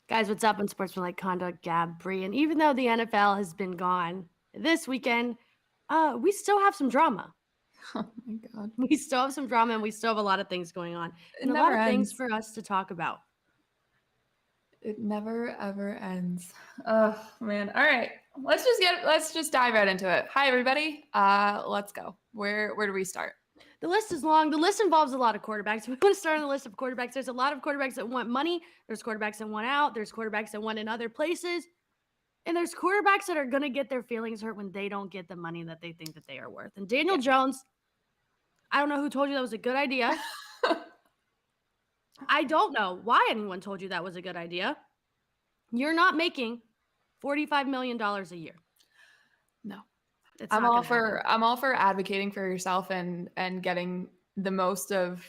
Guys, what's up? Unsportsmanlike conduct, Gabb Bree. And even though the NFL has been gone this weekend, we still have some drama. Oh my God. We still have some drama and we still have a lot of things going on. It And a lot never of things ends. for us to talk about. It never ever ends. Oh man. All right. Let's just dive right into it. Hi everybody. Let's go. Where do we start? The list is long. The list involves a lot of quarterbacks. We want to start on the list of quarterbacks. There's a lot of quarterbacks that want money. There's quarterbacks that want out. There's quarterbacks that want in other places. And there's quarterbacks that are going to get their feelings hurt when they don't get the money that they think that they are worth. And Daniel Jones, I don't know who told you that was a good idea. I don't know why anyone told you that was a good idea. You're not making $45 million a year. No. It's I'm not all gonna happen. for I'm all for advocating for yourself and getting the most of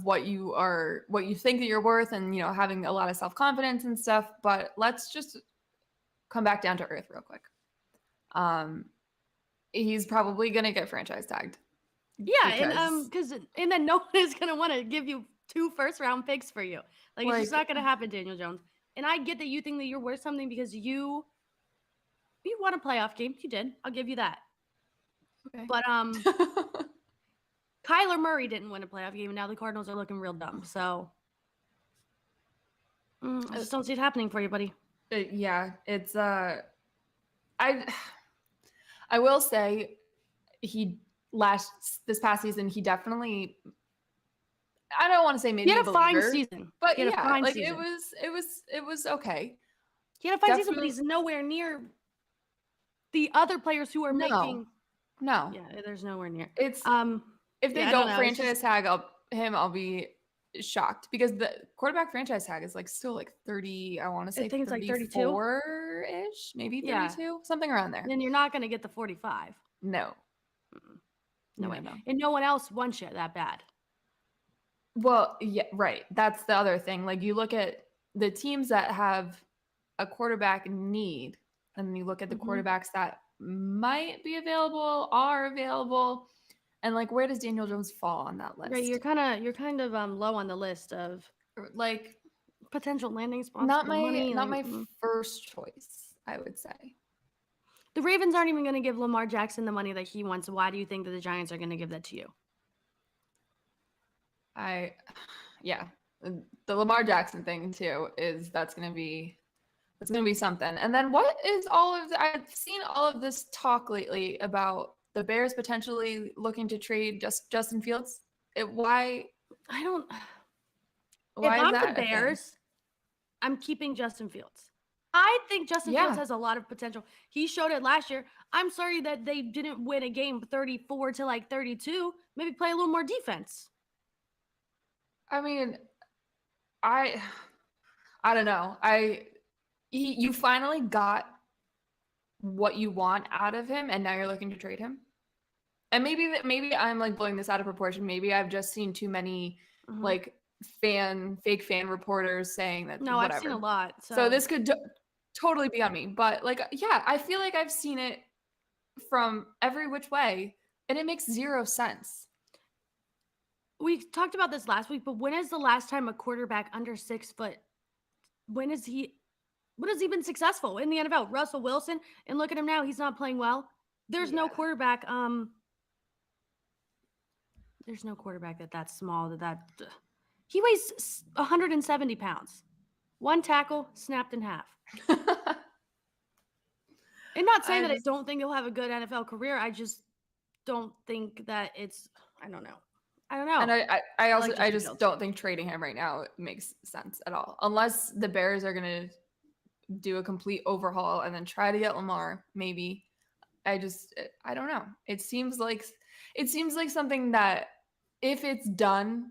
what you think that you're worth, and having a lot of self-confidence and stuff, but let's just come back down to earth real quick. He's probably going to get franchise tagged. Yeah, and then no one is gonna want to give you 2 first-round picks for you. Like it's just not gonna happen, Daniel Jones. And I get that you think that you're worth something because you won a playoff game. You did. I'll give you that. Okay. But Kyler Murray didn't win a playoff game, and now the Cardinals are looking real dumb. So I just don't see it happening for you, buddy. Yeah, it's I will say this past season he definitely, I don't want to say maybe he had a fine season, but he had a fine like season. it was okay. He had a fine season, but he's nowhere near the other players who are making. No. Yeah, there's nowhere near. It's if they don't franchise tag him, I'll be shocked, because the quarterback franchise tag is like still like 30. I want to say I think it's like 34-ish, maybe 32, something around there. And you're not going to get the 45. No. No way. No. And no one else wants you that bad. Well, yeah, right. That's the other thing. Like you look at the teams that have a quarterback need, and you look at the quarterbacks that might be available, are available, and like where does Daniel Jones fall on that list? Right, you're kind of low on the list of like potential landing spots. Not my first choice, I would say. The Ravens aren't even going to give Lamar Jackson the money that he wants. Why do you think that the Giants are going to give that to you? The Lamar Jackson thing too that's going to be something. And then what is I've seen all of this talk lately about the Bears potentially looking to trade Justin Fields. Why if is I'm that the Bears, I'm keeping Justin Fields. I think Justin Fields has a lot of potential. He showed it last year. I'm sorry that they didn't win a game 34 to like 32. Maybe play a little more defense. I mean, I don't know. You finally got what you want out of him, and now you're looking to trade him. And maybe I'm like blowing this out of proportion. Maybe I've just seen too many like fake fan reporters saying that. No, whatever. I've seen a lot. So this could totally be on me. But like, yeah, I feel like I've seen it from every which way, and it makes zero sense. We talked about this last week, but when is the last time a quarterback under 6 foot? When has he been successful in the NFL? Russell Wilson, and look at him now. He's not playing well. There's no quarterback. There's no quarterback that's small. He weighs 170 pounds. 1 tackle, snapped in half. And not saying that I don't think he'll have a good NFL career. I just don't think that it's. I don't know. And I just don't think trading him right now makes sense at all, unless the Bears are gonna do a complete overhaul and then try to get Lamar. Maybe. I don't know. It seems like something that if it's done,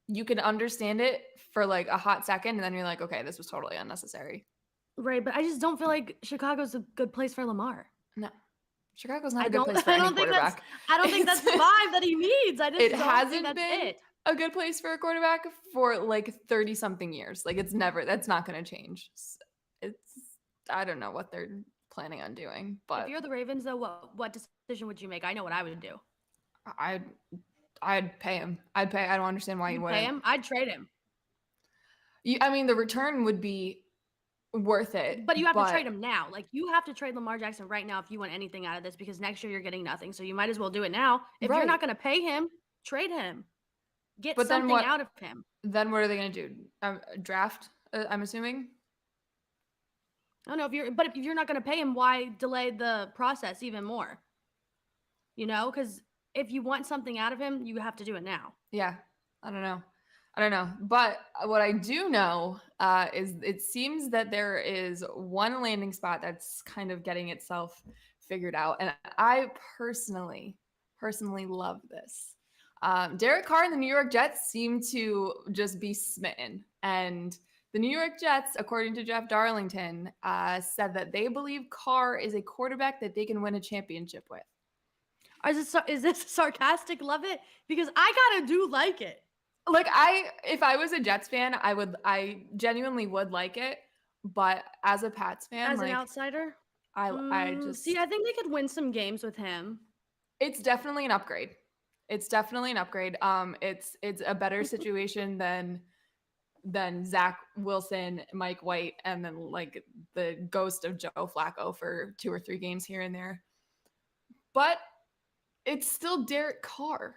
you can understand it for like a hot second, and then you're like, okay, this was totally unnecessary. Right, but I just don't feel like Chicago's a good place for Lamar. No. Chicago's not a good place for any quarterback. I don't think that's the vibe that he needs. It hasn't been a good place for a quarterback for like 30-something years. Like that's not going to change. I don't know what they're planning on doing. But if you're the Ravens, though, what decision would you make? I know what I would do. I'd pay him. I don't understand why you wouldn't. Pay him? I'd trade him. I mean, the return would be worth it. But you have to trade him now. Like, you have to trade Lamar Jackson right now if you want anything out of this, because next year you're getting nothing. So you might as well do it now. If you're not going to pay him, trade him. Get something out of him. Then what are they going to do? Draft, I'm assuming? I don't know. But if you're not going to pay him, why delay the process even more? You know, because if you want something out of him, you have to do it now. Yeah. I don't know. But what I do know is it seems that there is one landing spot that's kind of getting itself figured out. And I personally love this. Derek Carr and the New York Jets seem to just be smitten. And the New York Jets, according to Jeff Darlington, said that they believe Carr is a quarterback that they can win a championship with. Is this sarcastic? Love it? Because I kind of do like it. Like, if I was a Jets fan, I genuinely would like it. But as a Pats fan, as an outsider, I just see. I think they could win some games with him. It's definitely an upgrade. It's a better situation than Zach Wilson, Mike White, and then like the ghost of Joe Flacco for 2 or 3 games here and there. But it's still Derek Carr.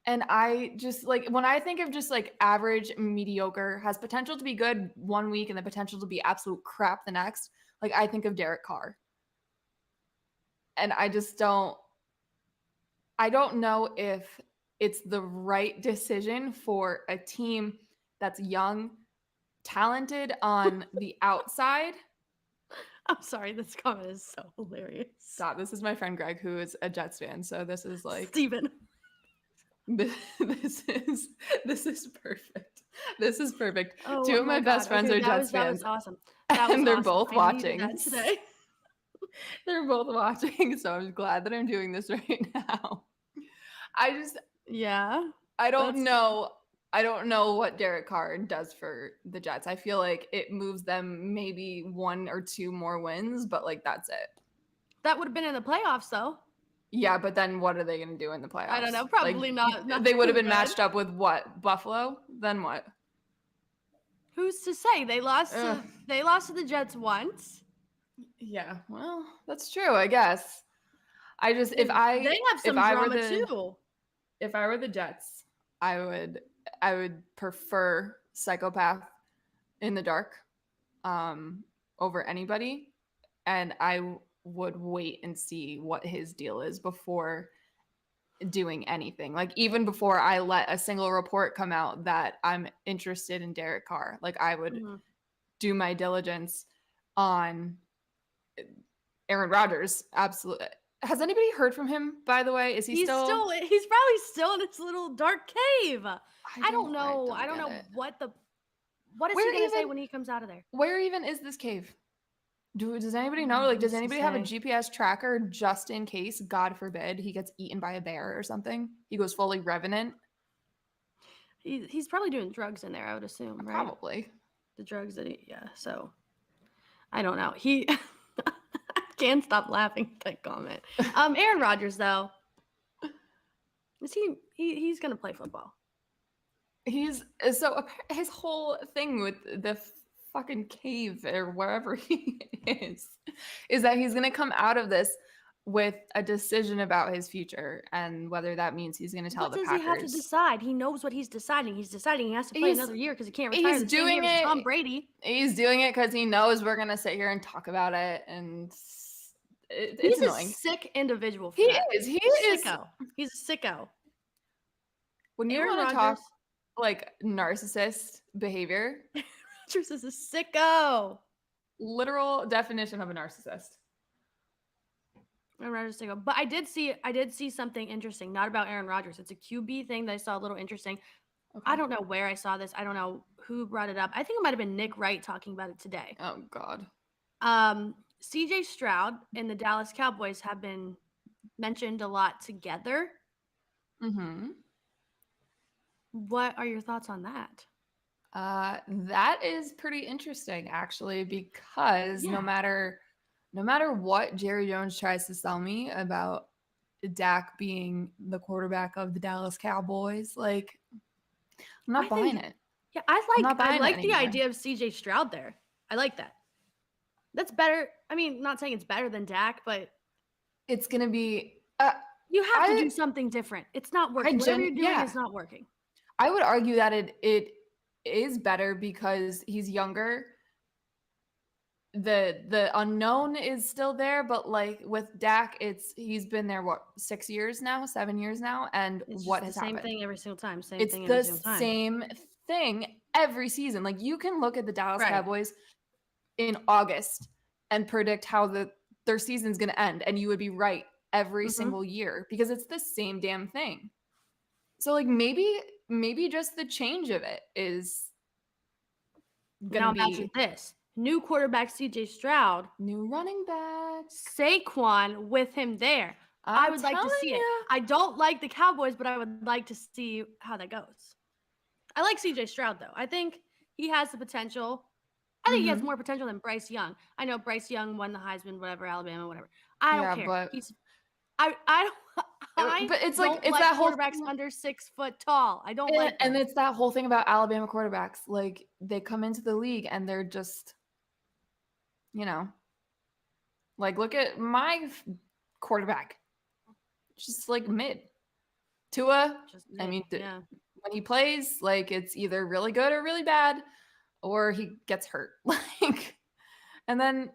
And I just, like, when I think of just like average, mediocre, has potential to be good one week and the potential to be absolute crap the next, like, I think of Derek Carr. And I don't know if it's the right decision for a team that's young, talented on the outside. I'm sorry, this comment is so hilarious. Stop. This is my friend Greg, who is a Jets fan. So this is like Steven. This is perfect. This is perfect. Oh, 2 of my best friends are Jets fans. That was awesome. And they're both watching today. They're both watching, so I'm glad that I'm doing this right now. I don't know what Derek Carr does for the Jets. I feel like it moves them maybe 1 or 2 more wins, but like that's it. That would have been in the playoffs, though. Yeah, but then what are they going to do in the playoffs? I don't know. Probably not. They would have been matched up with what? Buffalo? Then what? Who's to say? They lost to the Jets once. Yeah, well, that's true, I guess. They have some drama too. If I were the Jets, I would prefer psychopath in the dark over anybody, and I would wait and see what his deal is before doing anything. Like, even before I let a single report come out that I'm interested in Derek Carr, like, I would do my diligence on Aaron Rodgers. Absolutely. Has anybody heard from him, by the way? Is he's probably still in his little dark cave. I don't know what is he going to say when he comes out of there? Where even is this cave? Does anybody know? Like, does anybody have a GPS tracker just in case, God forbid, he gets eaten by a bear or something? He goes fully revenant. He's probably doing drugs in there, I would assume, right? Probably. The drugs that so I don't know. I can't stop laughing at that comment. Aaron Rodgers, though, he's gonna play football. His whole thing with the fucking cave or wherever he is that he's gonna come out of this with a decision about his future, and whether that means he's gonna tell the Packers. What does he have to decide? He knows what he's deciding. He's deciding he has to play another year because he can't retire. He's doing it. Tom Brady. He's doing it because he knows we're gonna sit here and talk about it, and it's he's annoying. A sick individual. He is. Sicko. He's a sicko. When you want to talk like narcissist behavior, Rodgers is a sicko. Literal definition of a narcissist. Aaron Rodgers sicko. But I did see something interesting. Not about Aaron Rodgers. It's a QB thing that I saw a little interesting. Okay. I don't know where I saw this. I don't know who brought it up. I think it might have been Nick Wright talking about it today. Oh God. CJ Stroud and the Dallas Cowboys have been mentioned a lot together. Mm-hmm. What are your thoughts on that? That is pretty interesting, actually, because no matter what Jerry Jones tries to sell me about Dak being the quarterback of the Dallas Cowboys, like, I'm not buying it. Yeah, I like the idea of CJ Stroud there. I like that. That's better. I mean, not saying it's better than Dak, but it's gonna be. You have to do something different. It's not working. Whatever you're doing is not working. I would argue that it is better because he's younger. The unknown is still there, but like with Dak, he's been there 6 years now, 7 years now, and what has happened? Same thing every single time. It's the same thing every season. Like you can look at the Dallas Cowboys in August and predict how their season's going to end, and you would be right every single year because it's the same damn thing. So like maybe just the change of it is gonna be. Imagine this: new quarterback CJ Stroud, new running back Saquon with him there. I would like to see it. I don't like the Cowboys, but I would like to see how that goes. I like CJ Stroud though. I think he has the potential. I think he has more potential than Bryce Young. I know Bryce Young won the Heisman, whatever, Alabama, whatever. I don't care. But but it's like that quarterbacks under 6 foot tall. I don't like them. And it's that whole thing about Alabama quarterbacks. Like they come into the league and they're just, like look at my quarterback, just like mid. Tua. When he plays, like it's either really good or really bad, or he gets hurt. Like, and then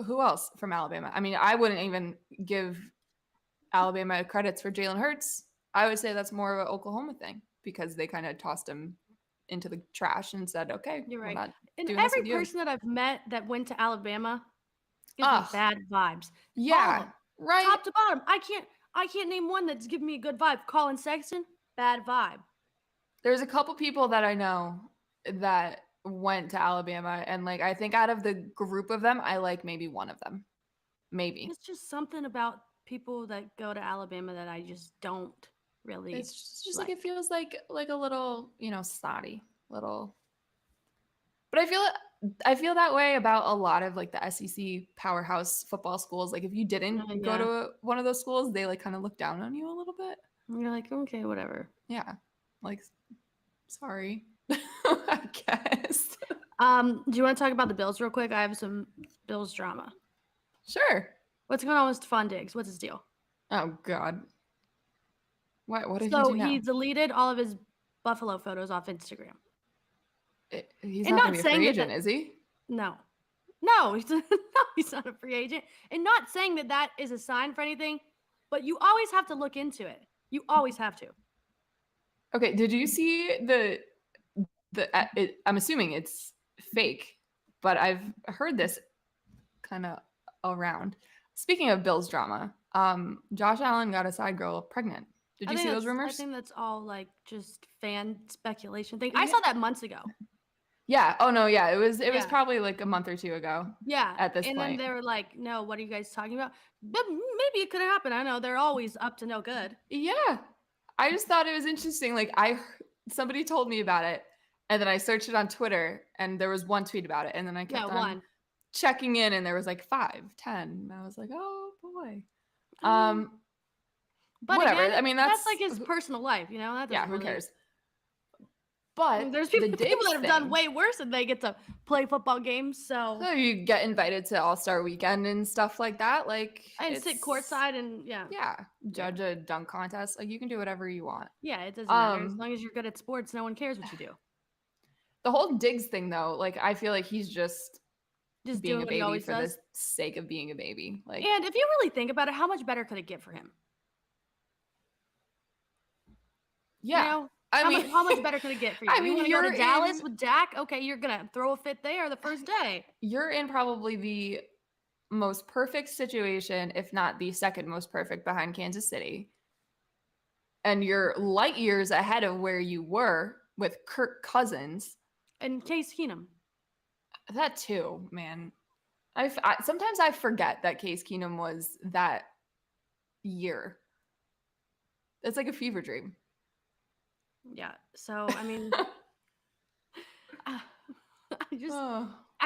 who else from Alabama? I mean, I wouldn't even give Alabama credits for Jalen Hurts. I would say that's more of an Oklahoma thing because they kind of tossed him into the trash and said, okay, you're right. And every person that I've met that went to Alabama gives me bad vibes. Yeah. Right. Top to bottom. I can't name one that's giving me a good vibe. Colin Sexton, bad vibe. There's a couple people that I know that went to Alabama, and like I think out of the group of them, I like maybe one of them. Maybe. It's just something about people that go to Alabama that I just don't really. It's just like it feels like a little, snotty little. But I feel that way about a lot of like the SEC powerhouse football schools. Like if you didn't go to one of those schools, they like kind of look down on you a little bit. And you're like, okay, whatever. Yeah. Like, sorry. I guess. Do you want to talk about the Bills real quick? I have some Bills drama. Sure. What's going on with Stephon Diggs? What's his deal? Oh God. What did he do now? So he deleted all of his Buffalo photos off Instagram. He's not going to be a free agent, is he? No, he's not a free agent. And not saying that is a sign for anything, but you always have to look into it. You always have to. Okay, did you see I'm assuming it's fake, but I've heard this kind of around. Speaking of Bills drama, Josh Allen got a side girl pregnant. Did you see those rumors? I think that's all like just fan speculation thing. I saw that months ago. Yeah. Oh no. Yeah. It was probably like a month or two ago. Yeah. At this point. And then they were like, "No, what are you guys talking about?" But maybe it could happen. I know they're always up to no good. Yeah. I just thought it was interesting. Like somebody told me about it, and then I searched it on Twitter, and there was one tweet about it, and then I kept on checking in, and there was like 5, 10, and I was like, "Oh boy." But whatever. Again, I mean, that's like his personal life, That who cares? But there's people that have done way worse, and they get to play football games. So you get invited to All-Star Weekend and stuff like that, and sit courtside and judge a dunk contest. Like you can do whatever you want. Yeah, it doesn't matter as long as you're good at sports. No one cares what you do. The whole Diggs thing, though, like I feel like he's just being a baby for the sake of being a baby. Like, and if you really think about it, how much better could it get for him? Yeah. How much better could it get for you? You want to go to Dallas with Dak? Okay, you're going to throw a fit there the first day. You're in probably the most perfect situation, if not the second most perfect behind Kansas City. And you're light years ahead of where you were with Kirk Cousins. And Case Keenum. That too, man. Sometimes I forget that Case Keenum was that year. It's like a fever dream. Yeah. So, I mean, I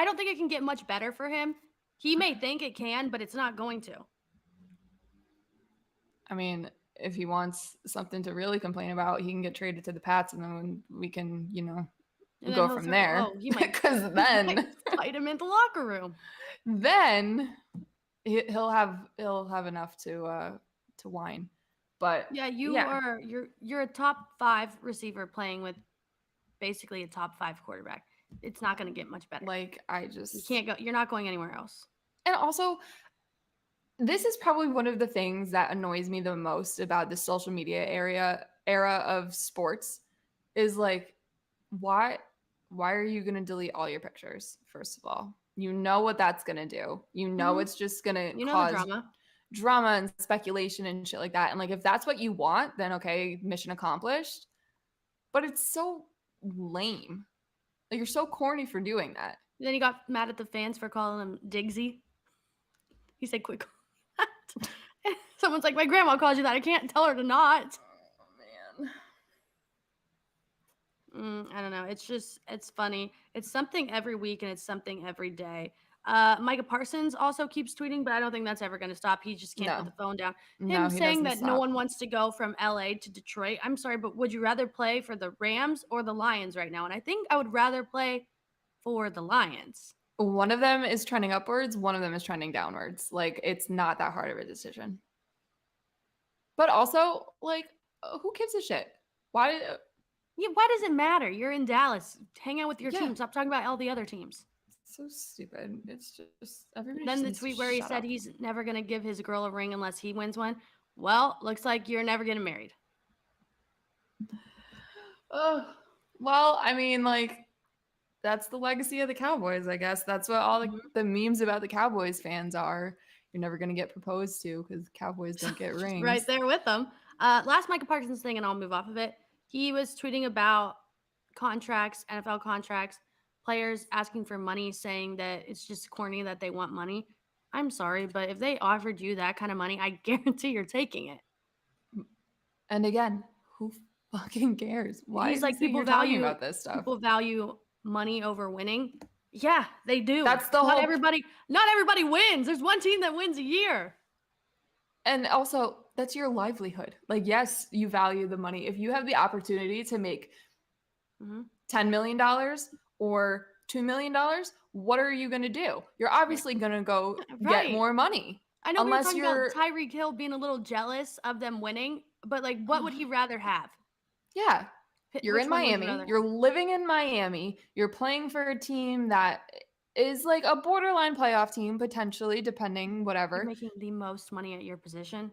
don't think it can get much better for him. He may think it can, but it's not going to. I mean, if he wants something to really complain about, he can get traded to the Pats, and then we can, go from there. He might because then fight fight him in the locker room. Then he'll have enough to whine. But yeah, you're a top 5 receiver playing with basically a top 5 quarterback. It's not going to get much better. Like, you can't go. You're not going anywhere else. And also, this is probably one of the things that annoys me the most about the social media era of sports is like, why are you going to delete all your pictures? First of all, you know what that's going to do. You know, it's just going to cause drama and speculation and shit like that. And like, if that's what you want, then okay, mission accomplished. But it's so lame. Like, you're so corny for doing that. Then he got mad at the fans for calling him Diggsy. He said, "Quick." Someone's like, "My grandma calls you that. I can't tell her to not." Oh man. I don't know. It's funny. It's something every week and it's something every day. Micah Parsons also keeps tweeting, but I don't think that's ever going to stop. He just can't put the phone down. Him saying that no one wants to go from LA to Detroit. I'm sorry, but would you rather play for the Rams or the Lions right now? And I think I would rather play for the Lions. One of them is trending upwards. One of them is trending downwards. Like, it's not that hard of a decision. But also, like, who gives a shit? Why does it matter? You're in Dallas. Hang out with your team. Stop talking about all the other teams. So stupid. It's just everybody. Then the tweet where he said he's never gonna give his girl a ring unless he wins one. Well, looks like you're never getting married. Oh, well, I mean, like, that's the legacy of the Cowboys, I guess. That's what all the memes about the Cowboys fans are. You're never gonna get proposed to because Cowboys don't get rings. Right there with them. Last Micah Parsons thing, and I'll move off of it. He was tweeting about contracts, NFL contracts. Players asking for money, saying that it's just corny that they want money. I'm sorry, but if they offered you that kind of money, I guarantee you're taking it. And again, who fucking cares? Why He's like, people value about this stuff. People value money over winning. Yeah, they do. That's the not everybody wins. There's one team that wins a year. And also, that's your livelihood. Like, yes, you value the money. If you have the opportunity to make $10 million or $2 million, what are you going to do? You're obviously going to go get more money. I know unless we were talking about Tyreek Hill being a little jealous of them winning, but like, what would he rather have? Yeah. You're in Miami. You're living in Miami. You're playing for a team that is like a borderline playoff team, potentially, depending, whatever. You're making the most money at your position.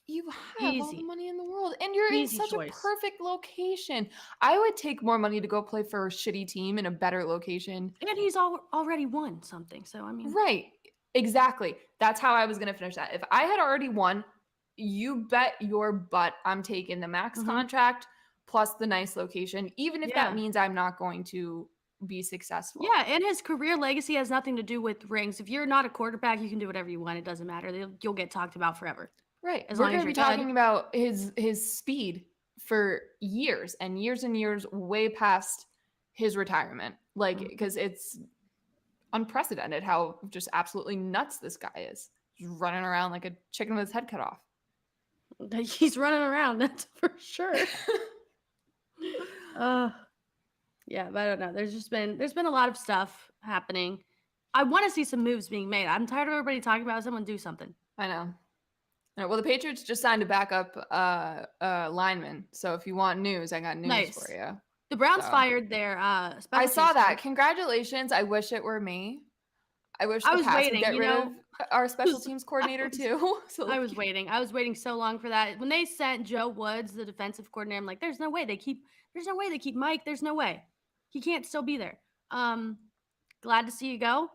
You have all the money in the world, and you're in such a perfect location. I would take more money to go play for a shitty team in a better location. And he's already won something, so I mean. Right. Exactly. That's how I was going to finish that. If I had already won, you bet your butt I'm taking the max contract plus the nice location, even if that means I'm not going to be successful. Yeah, and his career legacy has nothing to do with rings. If you're not a quarterback, you can do whatever you want. It doesn't matter. You'll get talked about forever. Right. We're going to be talking about his speed for years and years and years, way past his retirement. Like, because it's unprecedented how just absolutely nuts this guy is. Just running around like a chicken with his head cut off. He's running around, that's for sure. Yeah, but I don't know. There's been a lot of stuff happening. I want to see some moves being made. I'm tired of everybody talking about someone do something. I know. Well, the Patriots just signed a backup lineman. So if you want news, I got news for you. The Browns fired their special I saw that. Congratulations. I wish it were me. I wish the Pats would get rid of our special teams coordinator too. So I was waiting. I was waiting so long for that. When they sent Joe Woods, the defensive coordinator, I'm like, there's no way they keep Mike. There's no way. He can't still be there. Glad to see you go.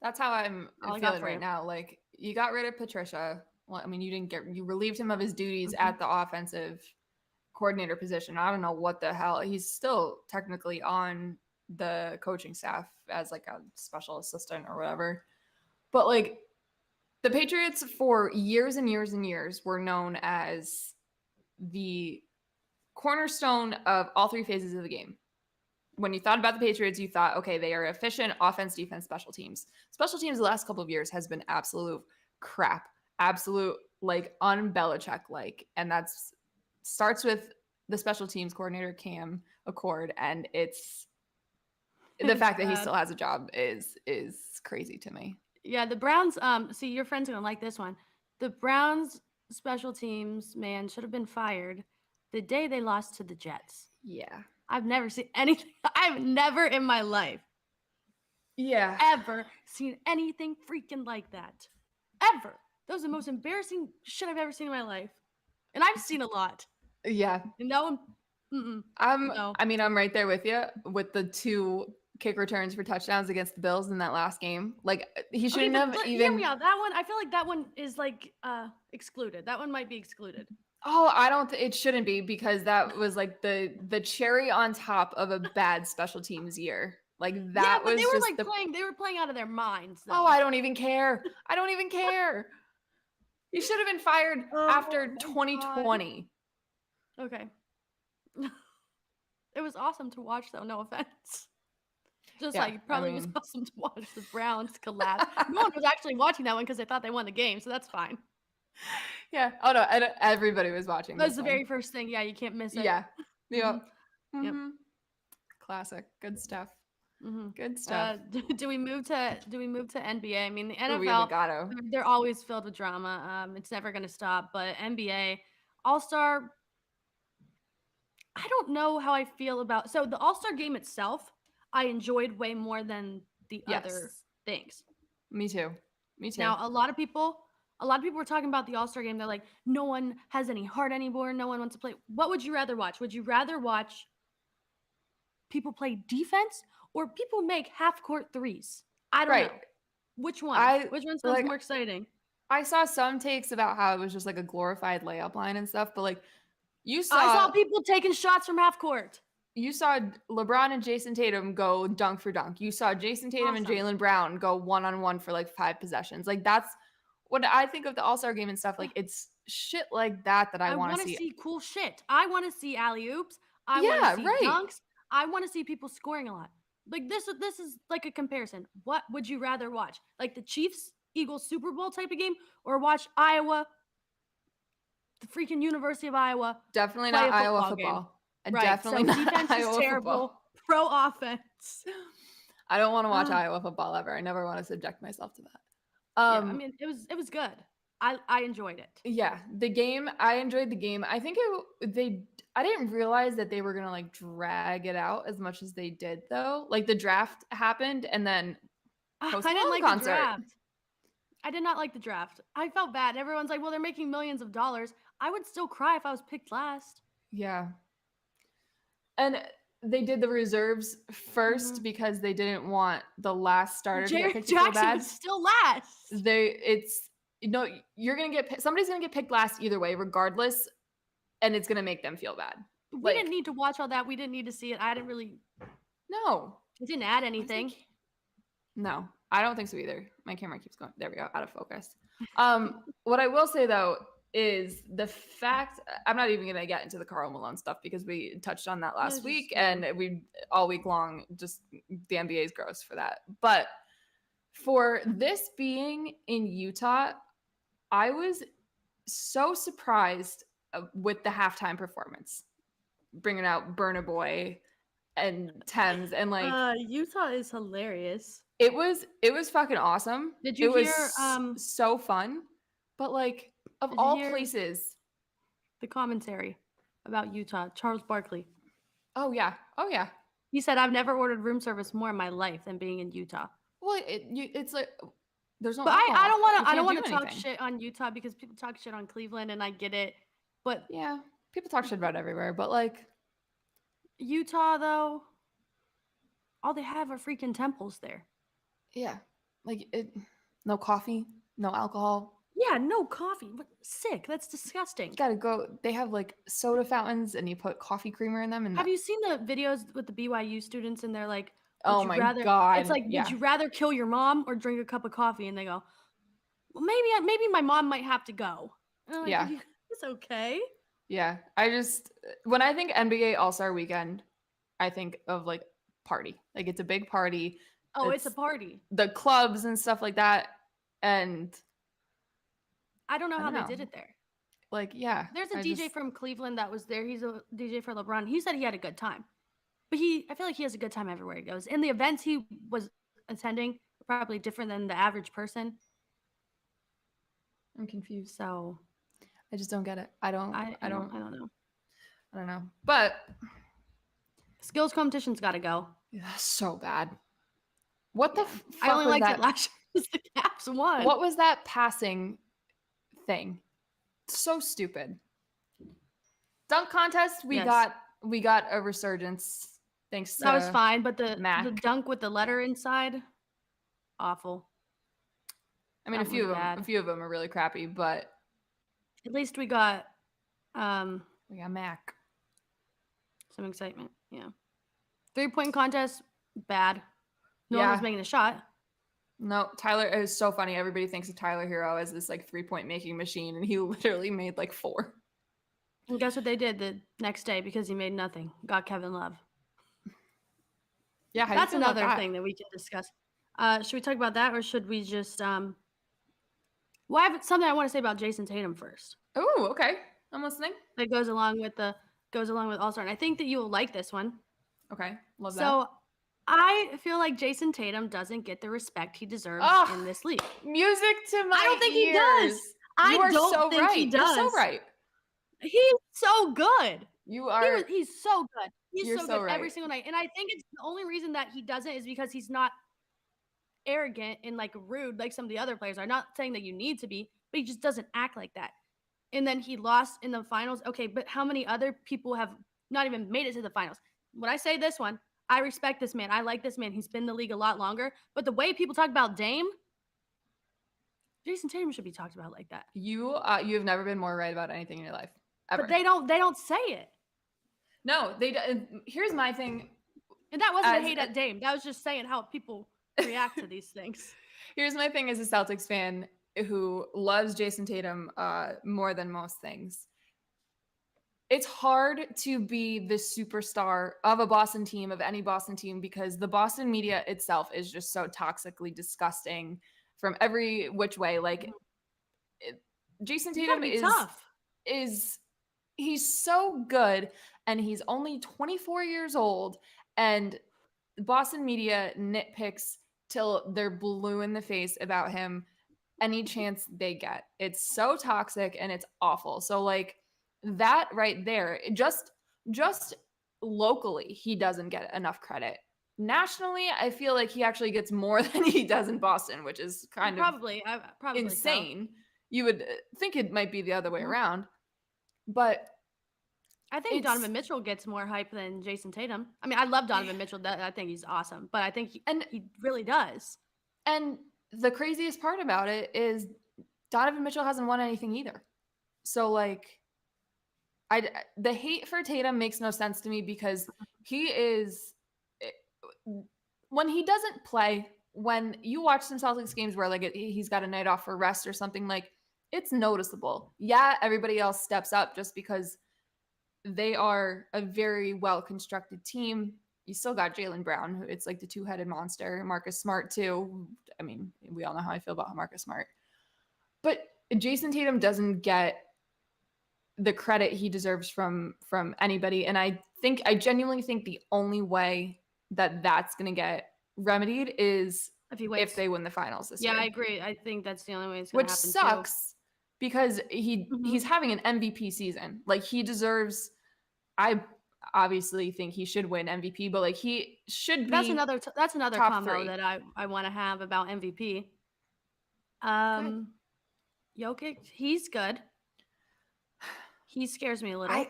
That's how I'm feeling right now. Like, you got rid of Patricia. Well, I mean, you relieved him of his duties at the offensive coordinator position. I don't know what the hell. He's still technically on the coaching staff as like a special assistant or whatever. But like, the Patriots for years and years and years were known as the cornerstone of all three phases of the game. When you thought about the Patriots, you thought, okay, they are efficient offense, defense, special teams. Special teams the last couple of years has been absolute crap. Absolute, like, un-Belichick-like. And that's starts with the special teams coordinator, Cam Accord, and it's the fact that he still has a job is crazy to me. Yeah, the Browns, see, your friend's gonna like this one. The Browns special teams man should have been fired the day they lost to the Jets. Yeah. I've never seen anything. I've never in my life ever seen anything freaking like that. Ever. That was the most embarrassing shit I've ever seen in my life. And I've seen a lot. Yeah. And that one, no. I mean, I'm right there with you with the 2 kick returns for touchdowns against the Bills in that last game. Like, he shouldn't have even. Hear me out. That one, I feel like that one is like excluded. That one might be excluded. Oh, I don't. It shouldn't be, because that was like the cherry on top of a bad special teams year. Like, that yeah, but was they were just like playing. They were playing out of their minds. Though. Oh, I don't even care. I don't even care. You should have been fired after 2020. God. Okay. It was awesome to watch, though. No offense. Just like it probably was awesome to watch the Browns collapse. No one was actually watching that one because they thought they won the game, so that's fine. Yeah. Oh no, everybody was watching. That was the very first thing. Yeah, you can't miss it. Yeah. Yep. Mm-hmm. Yep. Classic. Good stuff. Mm-hmm. Good stuff. Do we move to NBA? I mean, the NFL, they're always filled with drama. It's never going to stop. But NBA All-Star, I don't know how I feel about. So the All-Star game itself, I enjoyed way more than the other things. Me too. Now, a lot of people were talking about the All-Star game. They're like, no one has any heart anymore. No one wants to play. What would you rather watch? Would you rather watch people play defense or people make half-court threes? I don't know. Which one? Which one sounds more exciting? I saw some takes about how it was just like a glorified layup line and stuff, but like I saw people taking shots from half-court. You saw LeBron and Jayson Tatum go dunk for dunk. You saw Jayson Tatum and Jaylen Brown go one-on-one for like 5 possessions. Like, that's what I think of the All-Star game and stuff. Like, it's shit like that I want to see. I want to see cool shit. I want to see alley-oops. I want to see dunks. I want to see people scoring a lot. Like, this is like a comparison. What would you rather watch? Like the Chiefs-Eagles Super Bowl type of game, or watch Iowa, the freaking University of Iowa? Definitely not Iowa football. Right. Definitely so defense Iowa is terrible. Football. Pro offense. I don't want to watch Iowa football ever. I never want to subject myself to that. Yeah, I mean, it was good. I enjoyed it. Yeah, the game. I enjoyed the game. I think I didn't realize that they were gonna like drag it out as much as they did, though. Like, the draft happened, and then I didn't like the draft. I did not like the draft. I felt bad. Everyone's like, well, they're making millions of dollars. I would still cry if I was picked last. Yeah. And they did the reserves first because they didn't want the last starter to get picked so bad. Was still last. You're gonna get somebody's gonna get picked last either way, regardless, and it's gonna make them feel bad. We didn't need to watch all that. We didn't need to see it. I didn't really. No, it didn't add anything. No, I don't think so either. My camera keeps going. There we go, out of focus. What I will say though is the fact, I'm not even going to get into the Karl Malone stuff because we touched on that last week, and we all week long, just the NBA is gross for that. But for this being in Utah, I was so surprised with the halftime performance, bringing out Burna Boy and Thames, and like Utah is hilarious. It was fucking awesome. Did you hear so fun, but like, of all places, the commentary about Utah, Charles Barkley. Oh yeah. He said, "I've never ordered room service more in my life than being in Utah." Well, it's like there's no. But I don't want to talk shit on Utah because people talk shit on Cleveland, and I get it. But yeah, people talk shit about everywhere. But like Utah, though, all they have are freaking temples there. Yeah, like no coffee, no alcohol. Yeah, no coffee. What, sick. That's disgusting. You gotta go. They have like soda fountains, and you put coffee creamer in them. And have you seen the videos with the BYU students? And they're like, "Oh my god!" It's like, would you rather kill your mom or drink a cup of coffee? And they go, "Well, maybe my mom might have to go." Like, yeah, it's okay. Yeah, when I think NBA All-Star Weekend, I think of like party. Like, it's a big party. Oh, it's a party. The clubs and stuff like that, and. I don't know how they did it there. Like, yeah. There's a DJ from Cleveland that was there. He's a DJ for LeBron. He said he had a good time. But I feel like he has a good time everywhere he goes. And the events he was attending were probably different than the average person. I'm confused. So I just don't get it. I don't know. But skills competition's got to go. That's so bad. What the fuck I only was liked that? it last year. The Caps won. What was that passing thing? So stupid. Dunk contest, we got a resurgence thanks to that was fine, but the Mac. dunk with the letter inside, awful. I mean, a few of them are really crappy, but at least we got Mac. Some excitement. Yeah. 3-point contest, bad. No one was making a shot. No, Tyler, it was so funny. Everybody thinks of Tyler Hero as this like 3-point making machine, and he literally made like 4. And guess what they did the next day because he made nothing? Got Kevin Love. Yeah, that's another thing that we can discuss. Should we talk about that, or should we just well, I have something I want to say about Jayson Tatum first. Oh, okay. I'm listening. That goes along with All-Star, and I think that you will like this one. Okay, love that. So I feel like Jayson Tatum doesn't get the respect he deserves in this league. Music to my ears. I don't think he does. You are so right. You're so right. He's so good. You are. He's so good. He's so good right. Every single night. And I think it's the only reason that he doesn't is because he's not arrogant and like rude like some of the other players are. Not saying that you need to be, but he just doesn't act like that. And then he lost in the finals. Okay, but how many other people have not even made it to the finals? When I say this one, I respect this man. I like this man. He's been in the league a lot longer. But the way people talk about Dame, Jayson Tatum should be talked about like that. You have never been more right about anything in your life. Ever. But they don't say it. No, here's my thing. And that wasn't a hate at Dame. That was just saying how people react to these things. Here's my thing as a Celtics fan who loves Jayson Tatum more than most things. It's hard to be the superstar of a Boston team, of any Boston team, because the Boston media itself is just so toxically disgusting from every which way. Like, Jayson Tatum is he's so good, and he's only 24 years old, and Boston media nitpicks till they're blue in the face about him any chance they get. It's so toxic and it's awful. So like that right there, just locally, he doesn't get enough credit. Nationally, I feel like he actually gets more than he does in Boston, which is probably insane. So. You would think it might be the other way around, but I think Donovan Mitchell gets more hype than Jayson Tatum. I mean, I love Donovan Mitchell. I think he's awesome, but I think he really does. And the craziest part about it is Donovan Mitchell hasn't won anything either. So like, the hate for Tatum makes no sense to me because he is, when he doesn't play, when you watch some Celtics games where like he's got a night off for rest or something, like it's noticeable. Yeah, everybody else steps up just because they are a very well-constructed team. You still got Jaylen Brown, who it's like the two-headed monster. Marcus Smart too. I mean, we all know how I feel about Marcus Smart. But Jayson Tatum doesn't get the credit he deserves from anybody. And I genuinely think the only way that that's going to get remedied is if they win the finals this year. Yeah, I agree. I think that's the only way it's going to happen. Which sucks because he's having an MVP season. Like he deserves. I obviously think he should win MVP, but like he should be. That's another combo that I want to have about MVP. Jokic, he's good. He scares me a little.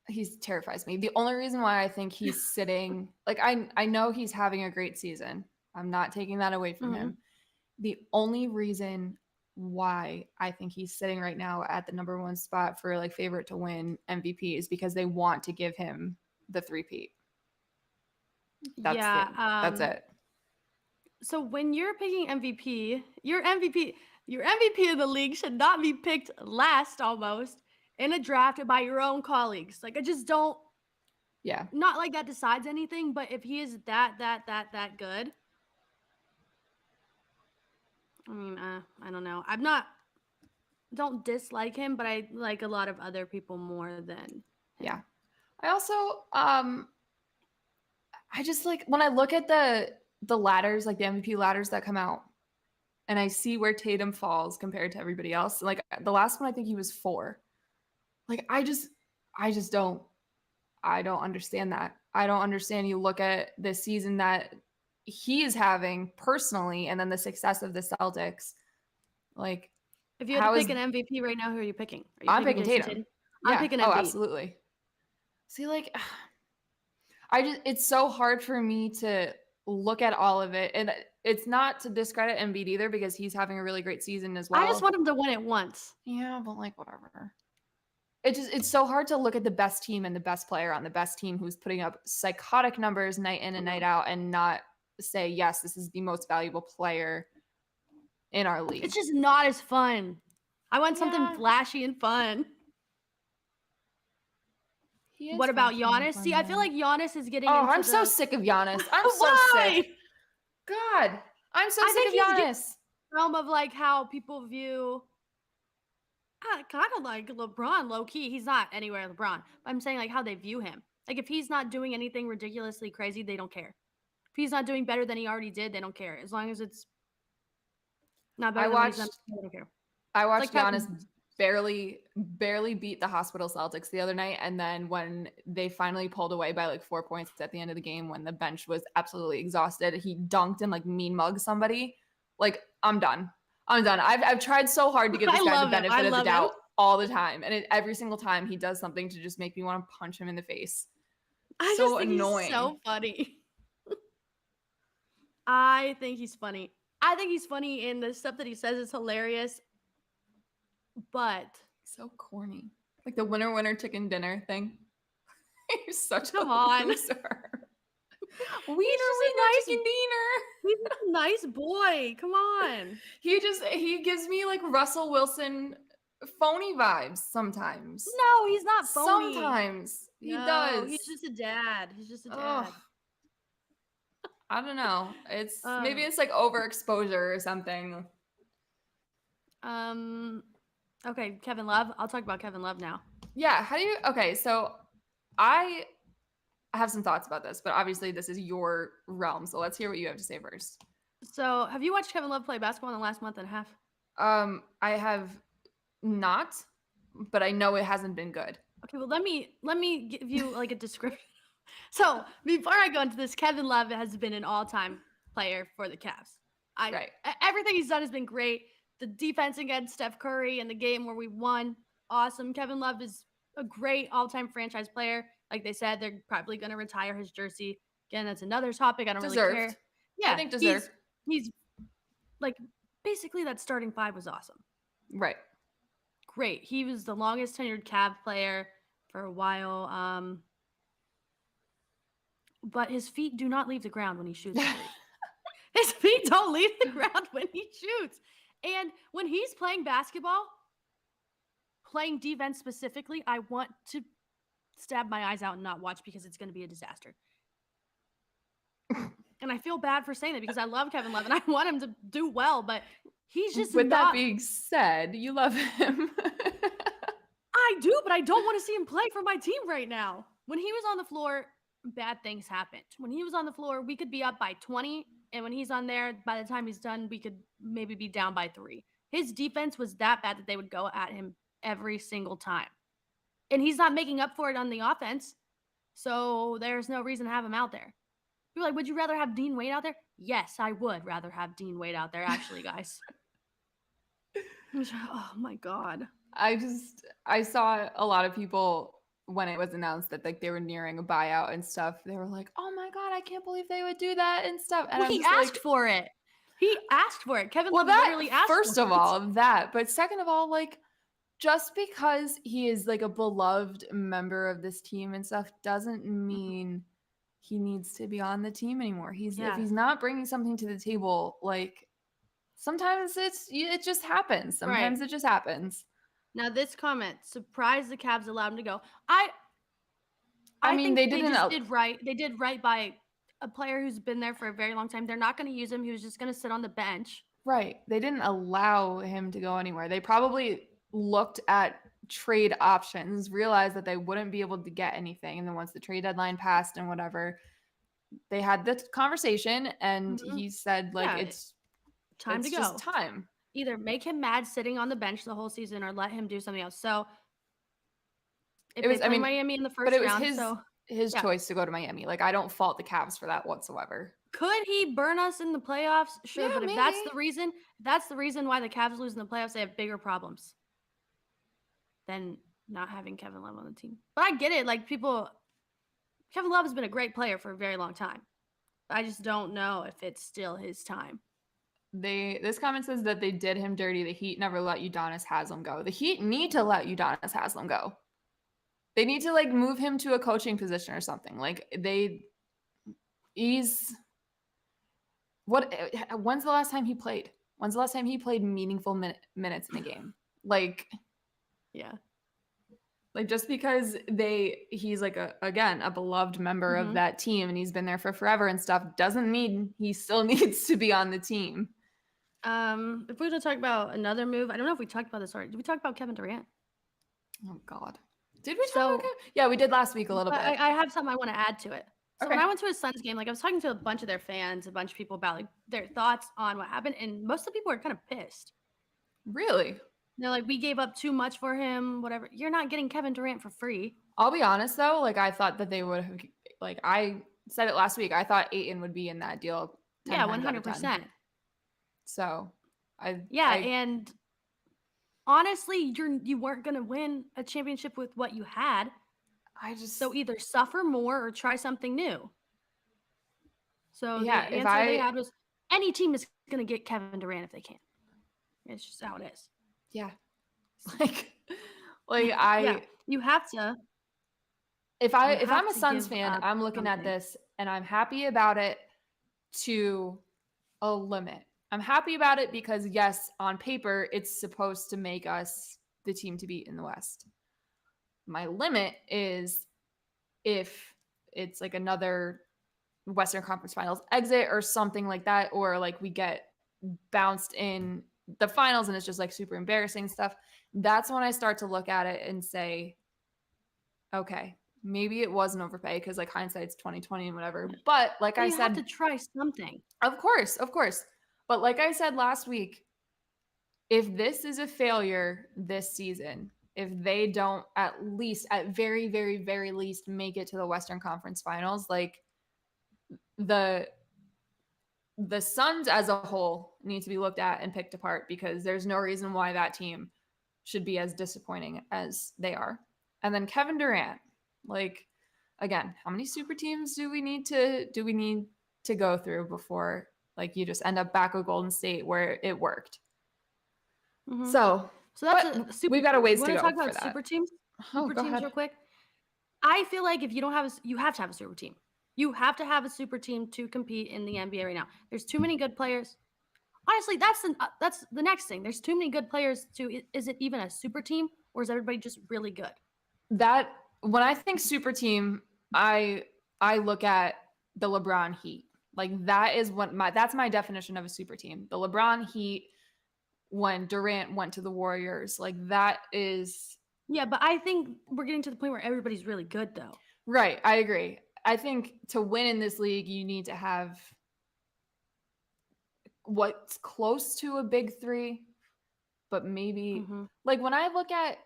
He terrifies me. The only reason why I think he's sitting, like I know he's having a great season. I'm not taking that away from him. The only reason why I think he's sitting right now at the number 1 spot for like favorite to win MVP is because they want to give him the 3-peat. That's it. So when you're picking MVP, your MVP of the league should not be picked last almost in a draft by your own colleagues. Like I just don't. Yeah. Not like that decides anything, but if he is that good. I mean, I don't know. Don't dislike him, but I like a lot of other people more than him. Yeah. I also, I just like when I look at the ladders, like the MVP ladders that come out, and I see where Tatum falls compared to everybody else. Like the last one, I think he was 4. Like I just don't understand that. I don't understand. You look at the season that he is having personally, and then the success of the Celtics. Like, if you had to pick an MVP right now, who are you picking? Are you I'm picking Jayson Tatum. I'm Yeah. picking Oh, Embiid. absolutely. See, like, it's so hard for me to look at all of it, and it's not to discredit Embiid either because he's having a really great season as well. I just want him to win it once. Yeah, but like whatever. It's so hard to look at the best team and the best player on the best team who's putting up psychotic numbers night in and night out and not say, yes, this is the most valuable player in our league. It's just not as fun. I want something flashy and fun. What about Giannis? See, I feel like Giannis is getting into I'm so sick of Giannis. I'm so sick. God, I'm so sick of Giannis. Realm of like how people view kind of like LeBron, low key. He's not anywhere LeBron. But I'm saying like how they view him. Like if he's not doing anything ridiculously crazy, they don't care. If he's not doing better than he already did, they don't care. As long as it's not better than he's done, they don't care. I watched Giannis barely beat the hospital Celtics the other night, and then when they finally pulled away by like 4 points at the end of the game when the bench was absolutely exhausted, he dunked and like mean mugged somebody. Like I'm done. I've tried so hard to give this guy the benefit of the doubt all the time, and every single time he does something to just make me want to punch him in the face. So annoying. He's so funny. I think he's funny. I think he's funny, and the stuff that he says is hilarious. But so corny, like the winner chicken dinner thing. You're such a loser. Nice dinner. He's a nice boy. Come on. He gives me like Russell Wilson phony vibes sometimes. No, he's not phony. Sometimes he does. He's just a dad. Ugh. I don't know. It's maybe it's like overexposure or something. Okay, Kevin Love. I'll talk about Kevin Love now. Yeah. Okay, so I have some thoughts about this, but obviously this is your realm. So let's hear what you have to say first. So have you watched Kevin Love play basketball in the last month and a half? I have not, but I know it hasn't been good. Okay, well, let me give you like a description. So before I go into this, Kevin Love has been an all-time player for the Cavs. Everything he's done has been great. The defense against Steph Curry in the game where we won, awesome. Kevin Love is a great all-time franchise player. Like they said, they're probably going to retire his jersey. Again, that's another topic. I don't really care. Yeah, I think deserved. He's like basically that starting 5 was awesome. Right. Great. He was the longest tenured Cavs player for a while. But his feet do not leave the ground when he shoots. His feet don't leave the ground when he shoots. And when he's playing basketball, playing defense specifically, I want to stab my eyes out and not watch because it's going to be a disaster. And I feel bad for saying that because I love Kevin Love and I want him to do well, but he's just With that being said, you love him. I do, but I don't want to see him play for my team right now. When he was on the floor, bad things happened. When he was on the floor, we could be up by 20. And when he's on there, by the time he's done, we could maybe be down by 3. His defense was that bad that they would go at him every single time. And he's not making up for it on the offense. So there's no reason to have him out there. You're like, would you rather have Dean Wade out there? Yes, I would rather have Dean Wade out there, actually, guys. Oh, my God. I saw a lot of people when it was announced that like they were nearing a buyout and stuff. They were like, oh, my God, I can't believe they would do that and stuff. And he asked for it. He asked for it. Kevin Love literally asked for it. First of all, that. But second of all, like, just because he is like a beloved member of this team and stuff doesn't mean he needs to be on the team anymore. If he's not bringing something to the table, like sometimes it just happens. Sometimes it just happens. Now this comment, surprised the Cavs allowed him to go. I mean, think they did right. They did right by a player who's been there for a very long time. They're not going to use him. He was just going to sit on the bench. Right. They didn't allow him to go anywhere. They probably looked at trade options, realized that they wouldn't be able to get anything. And then once the trade deadline passed and whatever, they had the conversation, and Mhm. he said like Yeah, it's time to just go. time. Either make him mad sitting on the bench the whole season or let him do something else. So if It they was, I play mean, Miami in the but first it was round, so his yeah. choice to go to Miami. Like I don't fault the Cavs for that whatsoever. Could he burn us in the playoffs? Sure, Yeah, but if maybe. that's the reason why the Cavs lose in the playoffs, they have bigger problems than not having Kevin Love on the team. But I get it. Like Kevin Love has been a great player for a very long time. I just don't know if it's still his time. This comment says that they did him dirty. The Heat never let Udonis Haslem go. The Heat need to let Udonis Haslem go. They need to like move him to a coaching position or something. Like he's what? When's the last time he played? When's the last time he played meaningful minutes in a game? Like, Yeah. like just because he's like a beloved member of that team and he's been there for forever and stuff doesn't mean he still needs to be on the team. If we're gonna talk about another move, I don't know if we talked about this already. Did we talk about Kevin Durant? Oh God, did we talk about Kevin? Yeah, we did last week a little bit. I have something I want to add to it. So when Okay. I went to his Suns game, like I was talking to a bunch of their fans, a bunch of people about like their thoughts on what happened, and most of the people are kind of pissed. Really? They're like, we gave up too much for him, whatever. You're not getting Kevin Durant for free. I'll be honest though, like I thought that they would have, like I said it last week, I thought Ayton would be in that deal 10 Yeah, times out of 10. 100%. So and honestly, you weren't gonna win a championship with what you had. So either suffer more or try something new. So the answer they had was any team is gonna get Kevin Durant if they can. It's just how it is. Yeah. Like you have to. If I'm a Suns fan, I'm looking at this and I'm happy about it to a limit. I'm happy about it because yes, on paper, it's supposed to make us the team to beat in the West. My limit is if it's like another Western Conference Finals exit or something like that, or like we get bounced in the finals and it's just like super embarrassing stuff. That's when I start to look at it and say, okay, maybe it was an overpay because like hindsight's 2020 and whatever. But like I said, you have to try something. Of course. But like I said last week, if this is a failure this season, if they don't at very, very, very least make it to the Western Conference Finals, like the Suns as a whole need to be looked at and picked apart because there's no reason why that team should be as disappointing as they are. And then Kevin Durant, like again, how many super teams do we need to go through before like you just end up back with Golden State where it worked? Mm-hmm. So that's we've got a ways to go. Talk about for that. super teams. Super teams, real quick. I feel like if you don't have you have to have a super team. You have to have a super team to compete in the NBA right now. There's too many good players. Honestly, that's the next thing. There's too many good players to. Is it even a super team or is everybody just really good? That when I think super team, I look at the LeBron Heat. Like that's my definition of a super team. The LeBron Heat when Durant went to the Warriors, like that is. Yeah, but I think we're getting to the point where everybody's really good though. Right, I agree. I think to win in this league, you need to have what's close to a big three, but maybe like when I look at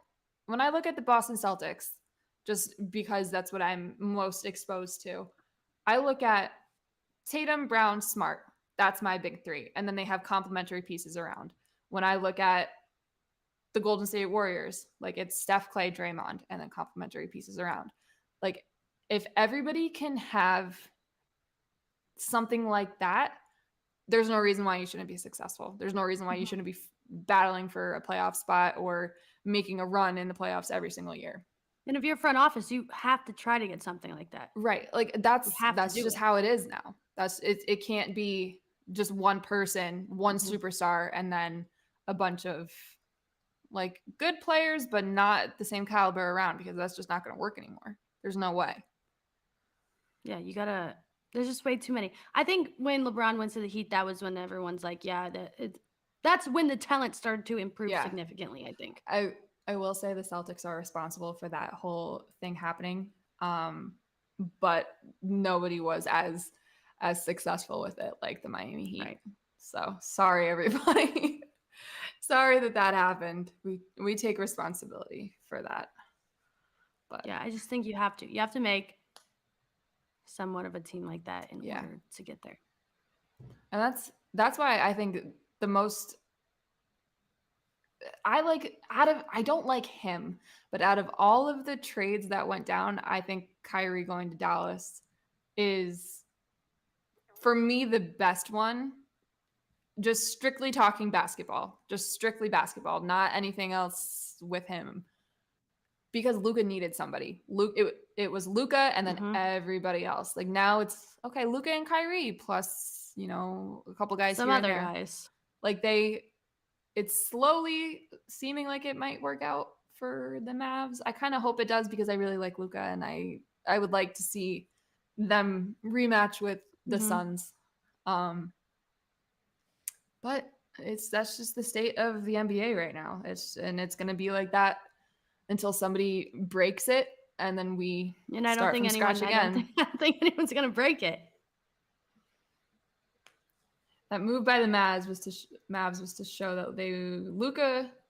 the Boston Celtics, just because that's what I'm most exposed to, I look at Tatum, Brown, Smart. That's my big three. And then they have complementary pieces around. When I look at the Golden State Warriors, like it's Steph, Clay, Draymond, and then complementary pieces around. Like if everybody can have something like that, there's no reason why you shouldn't be successful. There's no reason why you shouldn't be battling for a playoff spot or making a run in the playoffs every single year. And if you're front office, you have to try to get something like that. Right. Like that's just how it is now. It can't be just one person, one superstar, and then a bunch of like good players, but not the same caliber around because that's just not going to work anymore. There's no way. Yeah, there's just way too many. I think when LeBron went to the Heat, that was when everyone's like, yeah, that's when the talent started to improve significantly, I think. I will say the Celtics are responsible for that whole thing happening. but nobody was as successful with it like the Miami Heat. Right. So sorry, everybody. Sorry that happened. We take responsibility for that. But yeah, I just think you have to make somewhat of a team like that in order to get there. And that's why I think the most I don't like him, but out of all of the trades that went down, I think Kyrie going to Dallas is, for me, the best one. Just strictly talking basketball, not anything else with him. Because Luka needed somebody. It was Luka and then everybody else. Like now it's okay, Luka and Kyrie plus, a couple guys Some here other and there. guys. Like it's slowly seeming like it might work out for the Mavs. I kind of hope it does because I really like Luka and I would like to see them rematch with the Suns. But that's just the state of the NBA right now. It's going to be like that until somebody breaks it, and then we start from scratch again. I don't think anyone's going to break it. That move by the Mavs was to show that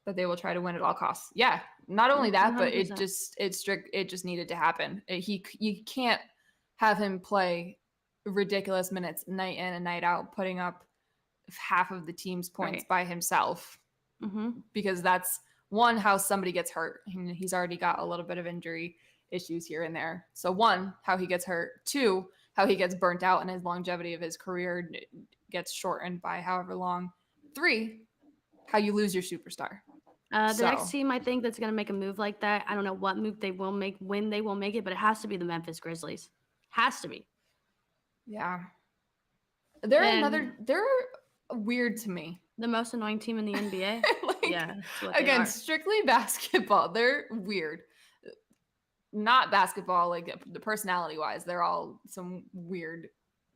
that they will try to win at all costs. Yeah, not only that, 100%. But it just needed to happen. You can't have him play ridiculous minutes night in and night out, putting up half of the team's points by himself, because that's one, how somebody gets hurt. He's already got a little bit of injury issues here and there. So one, how he gets hurt. Two, how he gets burnt out and his longevity of his career gets shortened by however long. Three, how you lose your superstar. The next team I think that's going to make a move like that, I don't know what move they will make, when they will make it, but it has to be the Memphis Grizzlies. Has to be. Yeah. They're weird to me. The most annoying team in the NBA. Yeah. Again, strictly basketball. They're weird. Not basketball, like the personality wise. They're all some weird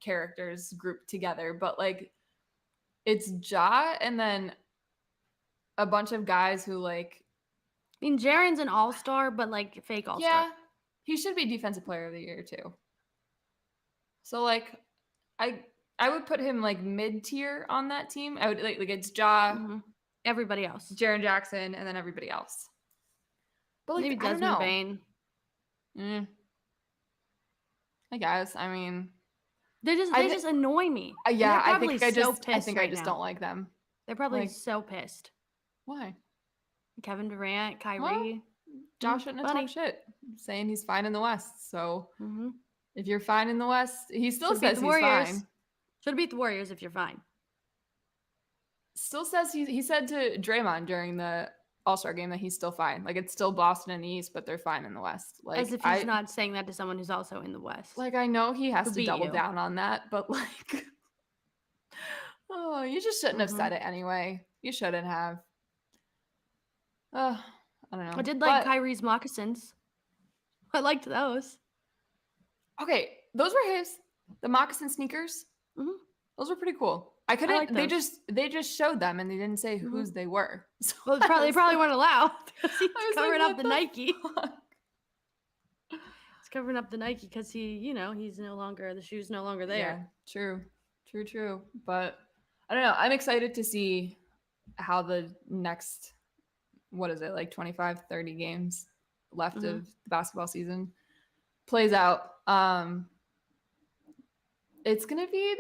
characters grouped together. But like, it's Ja and then a bunch of guys who like. I mean, Jaren's an all-star, but like fake all-star. Yeah. He should be Defensive Player of the Year too. So like, I would put him like mid-tier on that team. I would like it's Ja, everybody else, Jaren Jackson, and then everybody else. But like, maybe Desmond Bane. I guess. I mean, they just annoy me. Yeah, I think I just don't like them. They're probably so pissed. Why? Kevin Durant, Kyrie. Well, Josh shouldn't have talked shit, saying he's fine in the West. So if you're fine in the West, he still says he's fine. Should beat the Warriors if you're fine. Still says he said to Draymond during the All-Star game that he's still fine. Like, it's still Boston in the East, but they're fine in the West. Like, as if he's not saying that to someone who's also in the West. Like, I know he has to double down on that, but like, you just shouldn't have said it anyway. You shouldn't have. I don't know. I did like Kyrie's moccasins. I liked those. Okay, those were his. The moccasin sneakers. Those were pretty cool. I couldn't. They just showed them and they didn't say whose they were. So well, they probably weren't allowed because he's covering up the Nike. He's covering up the Nike because he's no longer, the shoe's no longer there. Yeah, true. But I don't know. I'm excited to see how the next, what is it, like 25, 30 games left of the basketball season plays out. It's gonna be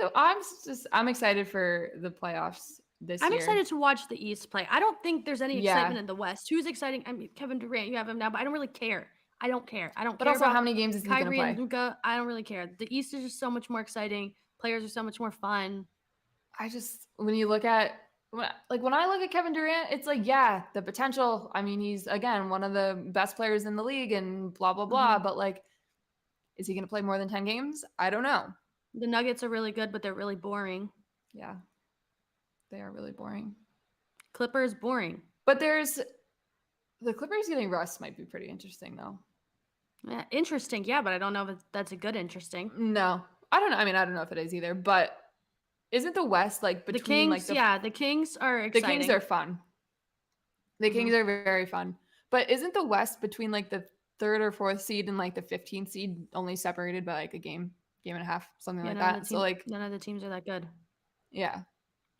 I'm excited for the playoffs this year. I'm excited to watch the East play. I don't think there's any excitement in the West. Who's exciting? I mean, Kevin Durant, you have him now, but I don't really care. I don't care. But also, how many games is he gonna Kyrie play? And Luka, I don't really care. The East is just so much more exciting. Players are so much more fun. When I look at Kevin Durant, it's like, yeah, the potential. I mean, he's again one of the best players in the league, and blah blah blah. But like, is he gonna play more than 10 games? I don't know. The Nuggets are really good, but they're really boring. Yeah, they are really boring. Clippers, boring. But the Clippers getting Russ might be pretty interesting, though. Yeah, interesting, yeah, but I don't know if that's a good interesting. No, I don't know. I mean, I don't know if it is either. But isn't the West like between the Kings? The Kings are exciting. The Kings are fun. The Kings are very fun. But isn't the West between like the 3rd or 4th seed and like the 15th seed only separated by like a game and a half, something like that. So like none of the teams are that good. Yeah.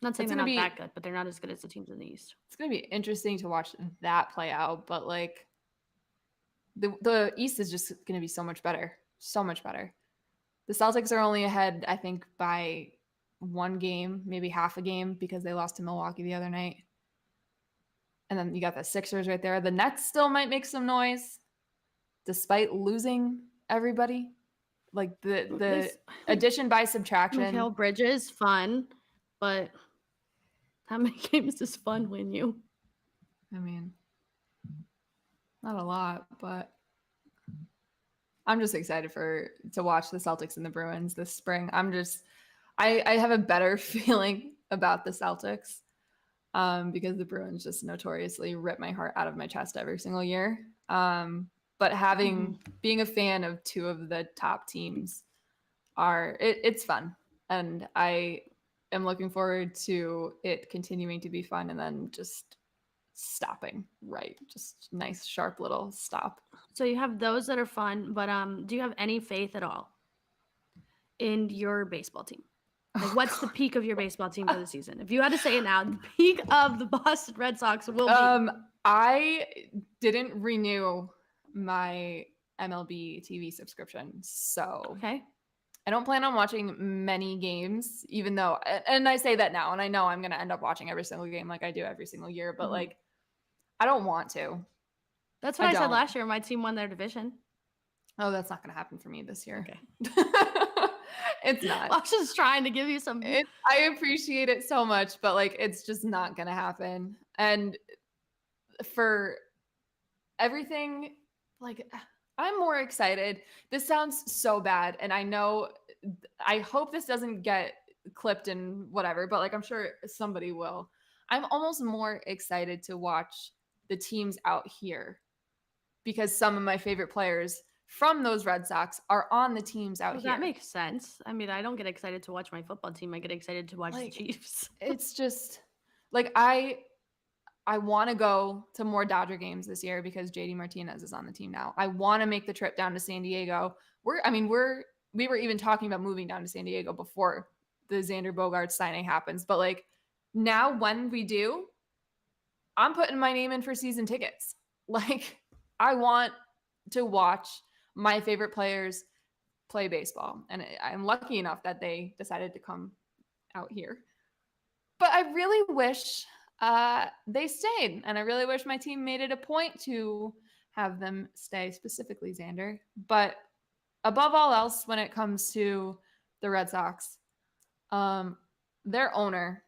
Not saying they're not that good, but they're not as good as the teams in the East. It's going to be interesting to watch that play out, but like the East is just going to be so much better. So much better. The Celtics are only ahead, I think, by 1 game, maybe half a game, because they lost to Milwaukee the other night. And then you got the Sixers right there. The Nets still might make some noise despite losing everybody. Like the addition by subtraction. Mikal Bridges, fun, but how many games does fun win you? I mean, not a lot, but I'm just excited to watch the Celtics and the Bruins this spring. I have a better feeling about the Celtics because the Bruins just notoriously rip my heart out of my chest every single year. But being a fan of 2 of the top teams it's fun, and I am looking forward to it continuing to be fun and then just stopping, right? Just nice sharp little stop. So you have those that are fun, but do you have any faith at all in your baseball team? Like, what's the peak of your baseball team for the season? If you had to say it now, the peak of the Boston Red Sox will be. I didn't renew my MLB TV subscription, so okay. I don't plan on watching many games, even though, and I say that now, and I know I'm going to end up watching every single game like I do every single year, but like, I don't want to. That's what I said last year. My team won their division. Oh, that's not going to happen for me this year. Okay. It's not. I was just trying to give you some. I appreciate it so much, but like, it's just not going to happen. And for everything, like, I'm more excited. This sounds so bad, and I hope this doesn't get clipped and whatever, but like, I'm sure somebody will. I'm almost more excited to watch the teams out here because some of my favorite players from those Red Sox are on the teams out here. That makes sense. I mean, I don't get excited to watch my football team. I get excited to watch the Chiefs. It's just like, I want to go to more Dodger games this year because JD Martinez is on the team now. I want to make the trip down to San Diego. We were even talking about moving down to San Diego before the Xander Bogaerts signing happens. But like, now when we do, I'm putting my name in for season tickets. Like, I want to watch my favorite players play baseball. And I'm lucky enough that they decided to come out here. But I really wish they stayed. And I really wish my team made it a point to have them stay, specifically Xander. But above all else, when it comes to the Red Sox, their owner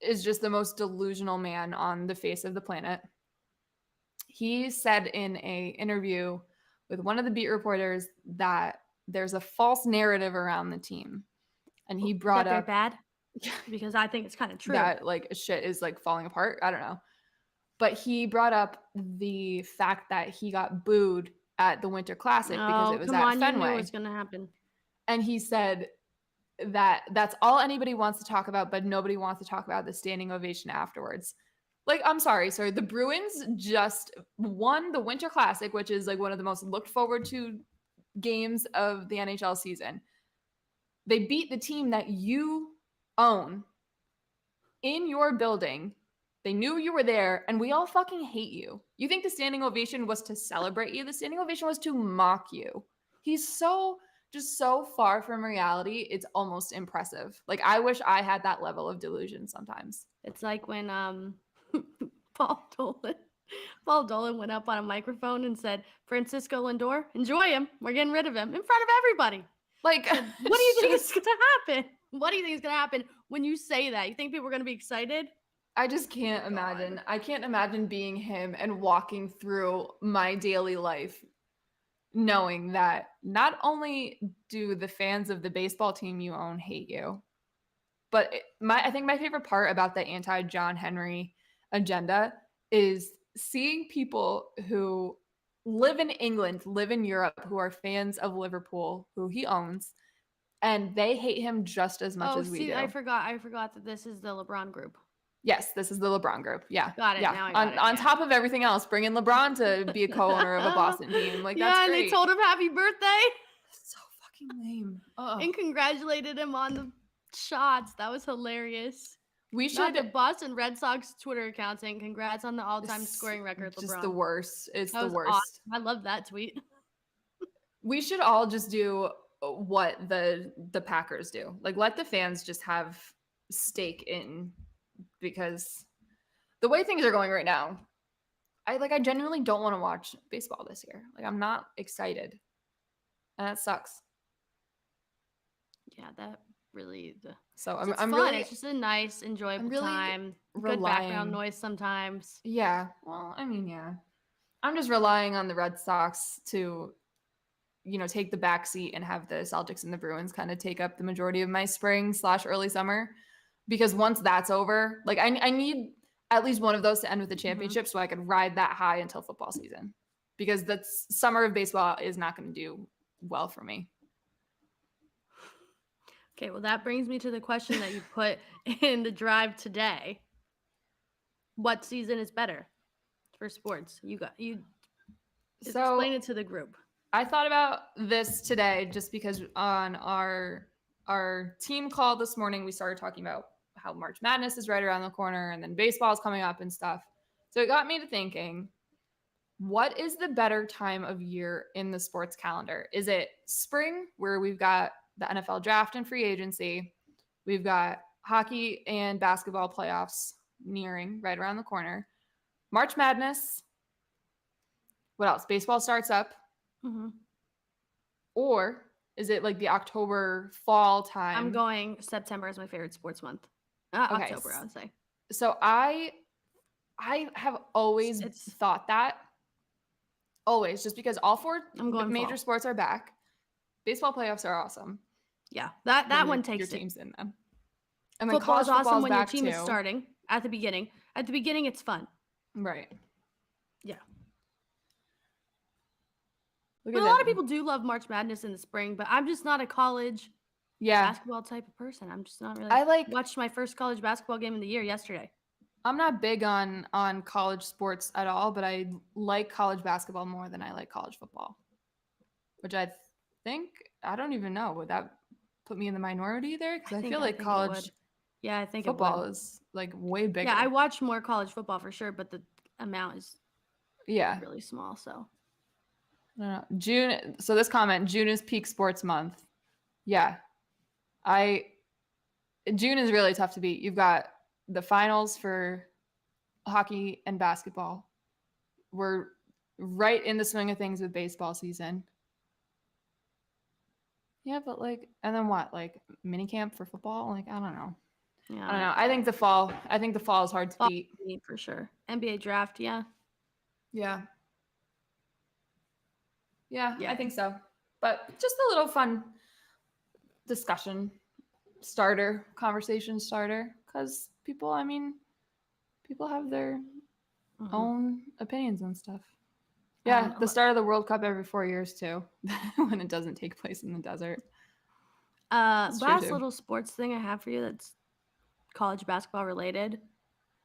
is just the most delusional man on the face of the planet. He said in an interview with one of the beat reporters that there's a false narrative around the team. And he brought up... They're bad? Because I think it's kind of true. That like shit is like falling apart. I don't know. But he brought up the fact that he got booed at the Winter Classic because it was at Fenway. You knew it was going to happen. And he said that that's all anybody wants to talk about, but nobody wants to talk about the standing ovation afterwards. Like, I'm sorry, sir. The Bruins just won the Winter Classic, which is like one of the most looked forward to games of the NHL season. They beat the team that you own in your building. They knew you were there, and we all fucking hate you. You think the standing ovation was to celebrate you? The standing ovation was to mock you. He's so far from reality. It's almost impressive. Like, I wish I had that level of delusion sometimes. It's like when Paul Dolan went up on a microphone and said, Francisco Lindor, enjoy him. We're getting rid of him in front of everybody. Like, what do you think is going to happen? What do you think is going to happen when you say that? You think people are going to be excited? I just can't imagine. I can't imagine being him and walking through my daily life knowing that not only do the fans of the baseball team you own hate you, but I think my favorite part about the anti-John Henry agenda is seeing people who live in England, live in Europe, who are fans of Liverpool, who he owns, and they hate him just as much as we do. I forgot that this is the LeBron group. Yes, this is the LeBron group. Yeah. Got it. Yeah. Now I got it. On top of everything else, bring in LeBron to be a co-owner of a Boston team. Like, that's yeah, and great. they told him happy birthday. So fucking lame. And congratulated him on the shots. That was hilarious. We Not should. the Boston Red Sox Twitter account saying congrats on the all-time scoring record, LeBron. Just the worst. It's that the worst. Awesome. I love that tweet. We should all just do what the Packers do. Like, let the fans just have stake in, because the way things are going right now, I genuinely don't want to watch baseball this year. Like, I'm not excited. And that sucks. Yeah, that really. So I'm fun. Really, it's just a nice, enjoyable really time. Good background noise sometimes. Yeah. Well, I mean, yeah. I'm just relying on the Red Sox to, take the back seat and have the Celtics and the Bruins kind of take up the majority of my spring/early summer. Because once that's over, like, I need at least one of those to end with the championship so I can ride that high until football season. Because that's summer of baseball is not going to do well for me. Okay, well, that brings me to the question that you put in the drive today. What season is better for sports? You explain it to the group. I thought about this today just because on our team call this morning, we started talking about how March Madness is right around the corner and then baseball is coming up and stuff. So it got me to thinking, what is the better time of year in the sports calendar? Is it spring, where we've got the NFL draft and free agency? We've got hockey and basketball playoffs nearing right around the corner. March Madness. What else? Baseball starts up. Mm-hmm. Or is it like the October fall time? I'm going September is my favorite sports month. Okay. October, I would say. So I have always thought that. Always, just because all four major sports are back. Baseball playoffs are awesome. Yeah, that one takes your teams in them. And then football's awesome when your team too. is starting at the beginning. At the beginning, it's fun. Right. Yeah. But a lot of people do love March Madness in the spring, but I'm just not a college basketball type of person. I'm just not really. I watched my first college basketball game of the year yesterday. I'm not big on college sports at all, but I like college basketball more than I like college football, which I think, I don't even know, would that put me in the minority there? Because I feel like college football is like way bigger. Yeah, I watch more college football for sure, but the amount is really small. So June. So this comment, June is peak sports month. Yeah, June is really tough to beat. You've got the finals for hockey and basketball. We're right in the swing of things with baseball season. Yeah, but and then what? Mini camp for football? I don't know. Yeah, I don't know. I think the fall is hard to beat. For sure. NBA draft, yeah. Yeah. Yeah, I think so. But just a little fun discussion conversation starter, because people have their own opinions and stuff. Yeah, the start of the World Cup every 4 years too, when it doesn't take place in the desert. Last little sports thing I have for you that's college basketball related.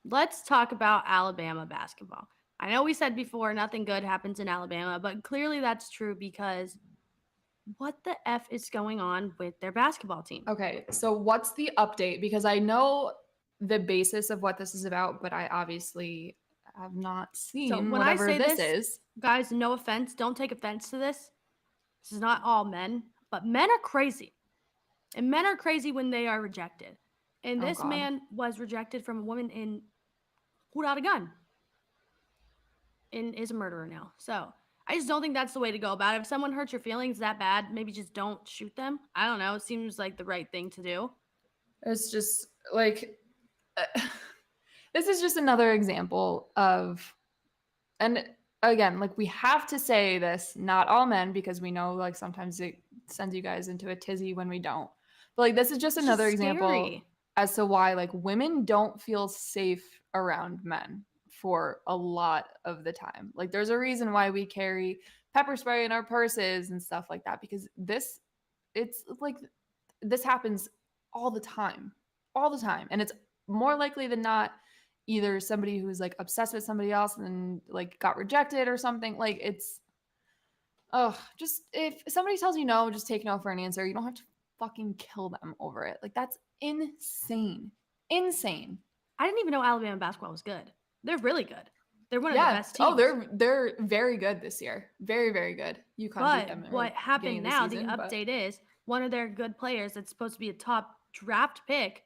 Let's talk about Alabama basketball. I know we said before nothing good happens in Alabama, but clearly that's true, because what the F is going on with their basketball team? Okay, so what's the update? Because I know the basis of what this is about, but I obviously have not seen whatever this is. Guys, no offense. Don't take offense to this. This is not all men, but men are crazy. And men are crazy when they are rejected. And this man was rejected from a woman and pulled out a gun and is a murderer now. So I just don't think that's the way to go about it. If someone hurts your feelings that bad, maybe just don't shoot them. I don't know. It seems like the right thing to do. It's just this is just another example of, and again, we have to say this, not all men, because we know sometimes it sends you guys into a tizzy when we don't. But this is just another example as to why women don't feel safe around men for a lot of the time. There's a reason why we carry pepper spray in our purses and stuff like that, because this happens all the time, and it's more likely than not either somebody who's like obsessed with somebody else and then like got rejected or something. Like it's just if somebody tells you no, just take no for an answer. You don't have to fucking kill them over it. Like that's insane. Insane. I didn't even know Alabama basketball was good. They're really good. They're one of the best teams. Oh, they're very good this year. Very, very good. UConn beat them. But what happened now, the update is one of their good players that's supposed to be a top draft pick,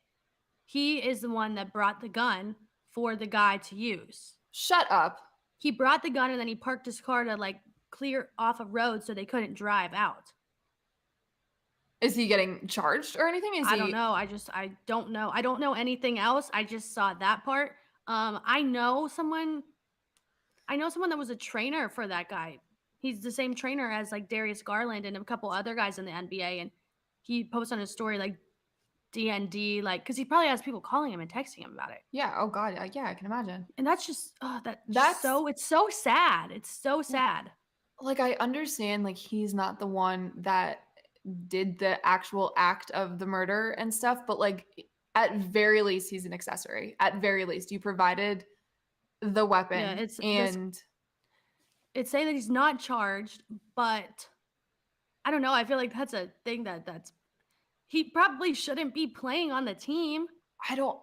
he is the one that brought the gun for the guy to use. Shut up. He brought the gun and then he parked his car to like clear off a road so they couldn't drive out. Is he getting charged or anything? I don't know. I don't know. I don't know anything else. I just saw that part. I know someone that was a trainer for that guy. He's the same trainer as like Darius Garland and a couple other guys in the NBA. And he posted on his story like DND, like, because he probably has people calling him and texting him about it. Yeah. Oh God. Yeah, I can imagine. And that's just it's so sad. It's so sad. Like I understand, like he's not the one that did the actual act of the murder and stuff, but like at very least he's an accessory. At very least, you provided the weapon. Yeah, it's saying that he's not charged, but I don't know. I feel like that's a thing that's he probably shouldn't be playing on the team. I don't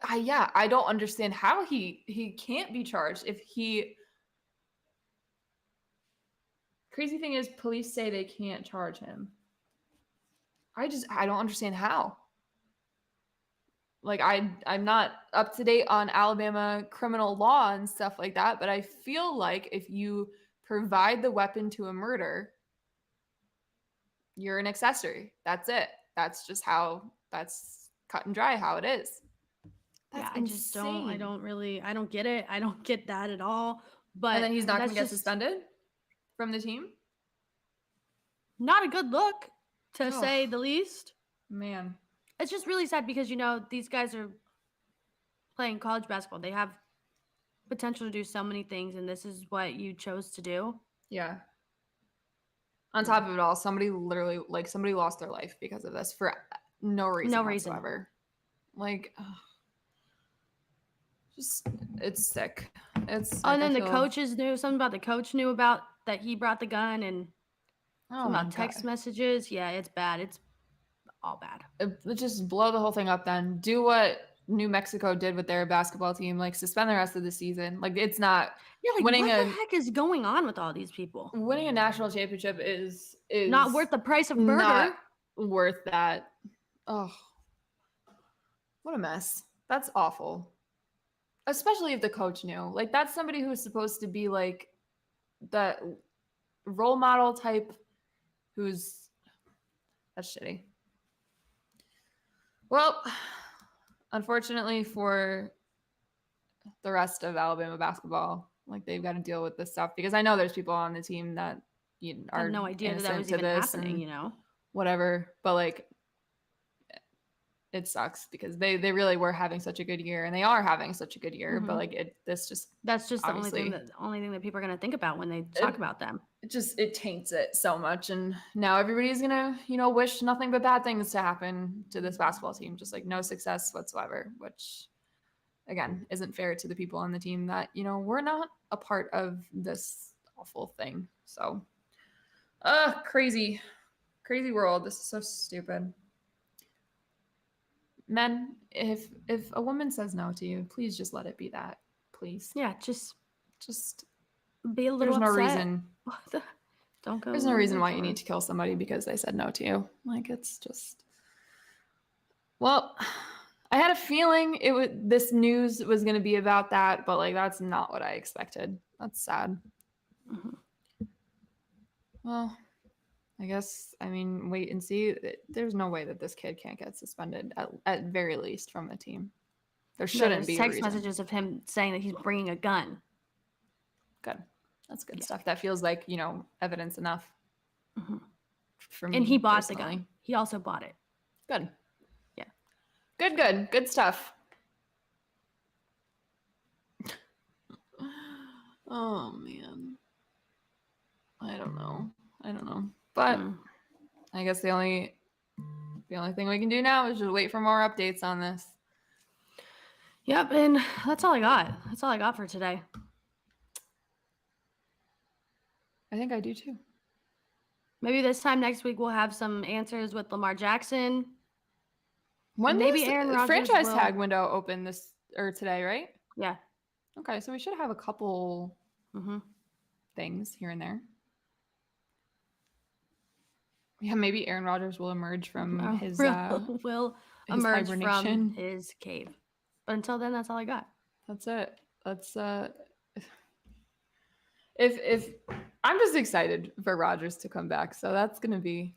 understand how he can't be charged if he. Crazy thing is, police say they can't charge him. I don't understand how. Like I'm not up to date on Alabama criminal law and stuff like that, but I feel like if you provide the weapon to a murder, you're an accessory. That's it. That's just that's cut and dry how it is. That's insane. I don't get it. I don't get that at all. But and then he's not going to get suspended from the team? Not a good look, to say the least. Man. It's just really sad because, these guys are playing college basketball. They have potential to do so many things, and this is what you chose to do. Yeah. On top of it all, somebody lost their life because of this for no reason whatsoever. Like, it's sick. And then the coaches knew something about the coach knew about that he brought the gun and about text messages. Yeah, it's bad. It's all bad. Just blow the whole thing up then. Do what New Mexico did with their basketball team. Like, suspend the rest of the season. Like, it's not winning what the heck is going on with all these people? Winning a national championship is not worth the price of burger. Not worth that. Oh, what a mess. That's awful. Especially if the coach knew. Like, that's somebody who's supposed to be like the role model type that's shitty. Well, unfortunately for the rest of Alabama basketball, like they've got to deal with this stuff because I know there's people on the team that are no idea that was even happening, whatever. But like, it sucks because they really were having such a good year and they are having such a good year. Mm-hmm. But like that's just the only thing that people are going to think about when they talk about them. It taints it so much. And now everybody's going to, wish nothing but bad things to happen to this basketball team. Just like no success whatsoever, which again, isn't fair to the people on the team that, we're not a part of this awful thing. So, crazy world. This is so stupid. Men, if a woman says no to you, please just let it be that. Please. Yeah, just be a little upset. There's no reason. Don't go. There's no reason why you need to kill somebody because they said no to you. Like, it's just. Well, I had a feeling this news was going to be about that, but like that's not what I expected. That's sad. Mm-hmm. Well, I guess, wait and see. There's no way that this kid can't get suspended, at very least, from the team. There shouldn't be text messages of him saying that he's bringing a gun. Good. That's good stuff. That feels like, evidence enough. Mm-hmm. For me. And he bought the gun. He also bought it. Good. Yeah. Good stuff. Oh, man. I don't know. But I guess the only thing we can do now is just wait for more updates on this. Yep, and that's all I got. That's all I got for today. I think I do too. Maybe this time next week we'll have some answers with Lamar Jackson. When maybe Aaron Rodgers franchise will... tag window open today, right? Yeah. Okay, so we should have a couple things here and there. Yeah, maybe Aaron Rodgers will emerge from his from his cave. But until then, that's all I got. That's it. That's if I'm just excited for Rodgers to come back, so that's gonna be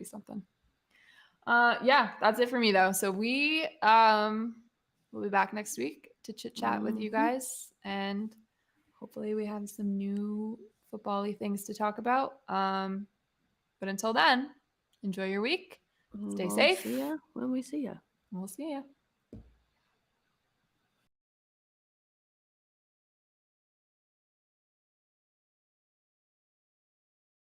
something. Yeah, that's it for me though. So we we'll be back next week to chit chat with you guys, and hopefully we have some new football-y things to talk about. But until then, enjoy your week. Stay safe. See ya when we see ya. We'll see ya.